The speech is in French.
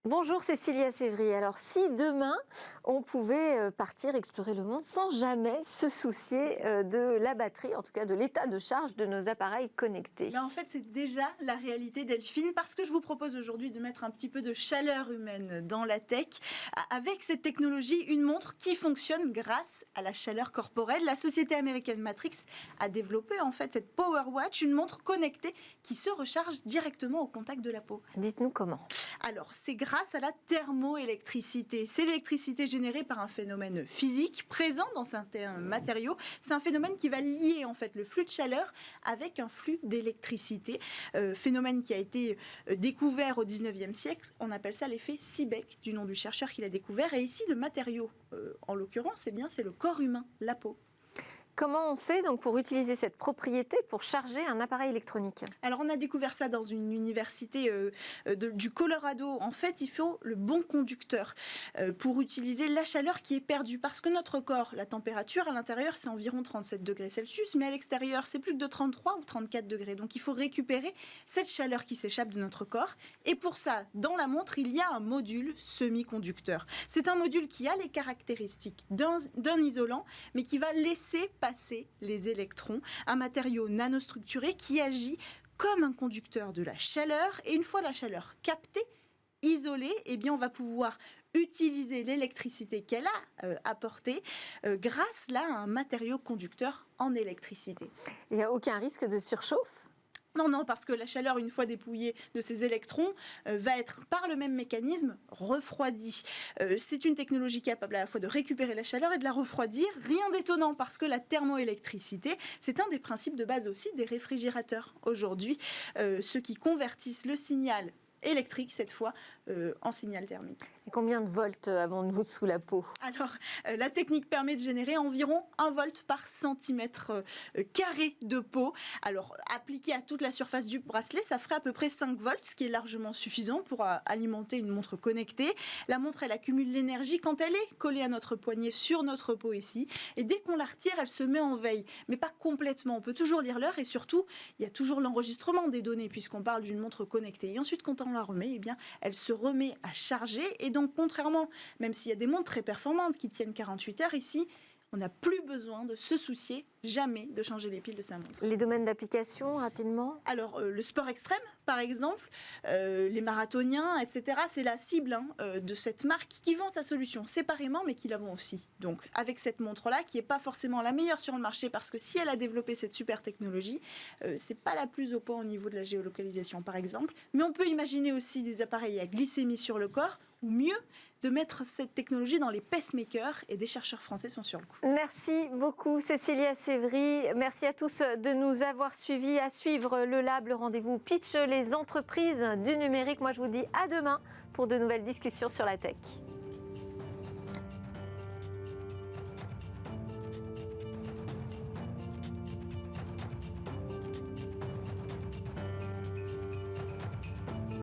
Bonjour Cécilia Sévry. Alors si demain on pouvait partir explorer le monde sans jamais se soucier de la batterie, en tout cas de l'état de charge de nos appareils connectés. En fait, c'est déjà la réalité, Delphine, parce que je vous propose aujourd'hui de mettre un petit peu de chaleur humaine dans la tech. Avec cette technologie, une montre qui fonctionne grâce à la chaleur corporelle. La société américaine Matrix a développé en fait cette Power Watch, une montre connectée qui se recharge directement au contact de la peau. Dites-nous comment. Alors, c'est grâce à la thermoélectricité. C'est l'électricité générée par un phénomène physique présent dans certains matériaux. C'est un phénomène qui va lier en fait le flux de chaleur avec un flux d'électricité. Phénomène qui a été découvert au 19e siècle. On appelle ça l'effet Seebeck, du nom du chercheur qui l'a découvert. Et ici, le matériau, en l'occurrence, c'est le corps humain, la peau. Comment on fait donc pour utiliser cette propriété pour charger un appareil électronique? Alors on a découvert ça dans une université du Colorado. En fait, il faut le bon conducteur pour utiliser la chaleur qui est perdue. Parce que notre corps, la température à l'intérieur, c'est environ 37 degrés Celsius, mais à l'extérieur, c'est plus de 33 ou 34 degrés. Donc il faut récupérer cette chaleur qui s'échappe de notre corps. Et pour ça, dans la montre, il y a un module semi-conducteur. C'est un module qui a les caractéristiques d'un isolant, mais qui va laisser passer les électrons, un matériau nanostructuré qui agit comme un conducteur de la chaleur. Et une fois la chaleur captée, isolée, eh bien on va pouvoir utiliser l'électricité qu'elle a apportée grâce là à un matériau conducteur en électricité. Il n'y a aucun risque de surchauffe? Non, parce que la chaleur, une fois dépouillée de ses électrons, va être par le même mécanisme refroidie. C'est une technologie capable à la fois de récupérer la chaleur et de la refroidir. Rien d'étonnant parce que la thermoélectricité, c'est un des principes de base aussi des réfrigérateurs aujourd'hui, ceux qui convertissent le signal électrique cette fois en signal thermique. Et combien de volts avons-nous sous la peau? Alors, la technique permet de générer environ 1 volt par centimètre carré de peau. Alors, appliqué à toute la surface du bracelet, ça ferait à peu près 5 volts, ce qui est largement suffisant pour alimenter une montre connectée. La montre, elle accumule l'énergie quand elle est collée à notre poignet sur notre peau ici. Et dès qu'on la retire, elle se met en veille, mais pas complètement. On peut toujours lire l'heure et surtout, il y a toujours l'enregistrement des données puisqu'on parle d'une montre connectée. Et ensuite, quand on la remet, eh bien, elle se remet à charger. Et donc, contrairement, même s'il y a des montres très performantes qui tiennent 48 heures, ici, on n'a plus besoin de se soucier jamais de changer les piles de sa montre. Les domaines d'application, rapidement? Alors, le sport extrême, par exemple, les marathoniens, etc., c'est la cible de cette marque qui vend sa solution séparément, mais qui la vend aussi. Donc, avec cette montre-là, qui n'est pas forcément la meilleure sur le marché, parce que si elle a développé cette super technologie, c'est pas la plus au point au niveau de la géolocalisation, par exemple. Mais on peut imaginer aussi des appareils à glycémie sur le corps, ou mieux, de mettre cette technologie dans les pacemakers, et des chercheurs français sont sur le coup. Merci beaucoup Cécilia Sévry. Merci à tous de nous avoir suivis. À suivre le Lab, le rendez-vous Pitch, les entreprises du numérique. Moi je vous dis à demain pour de nouvelles discussions sur la tech.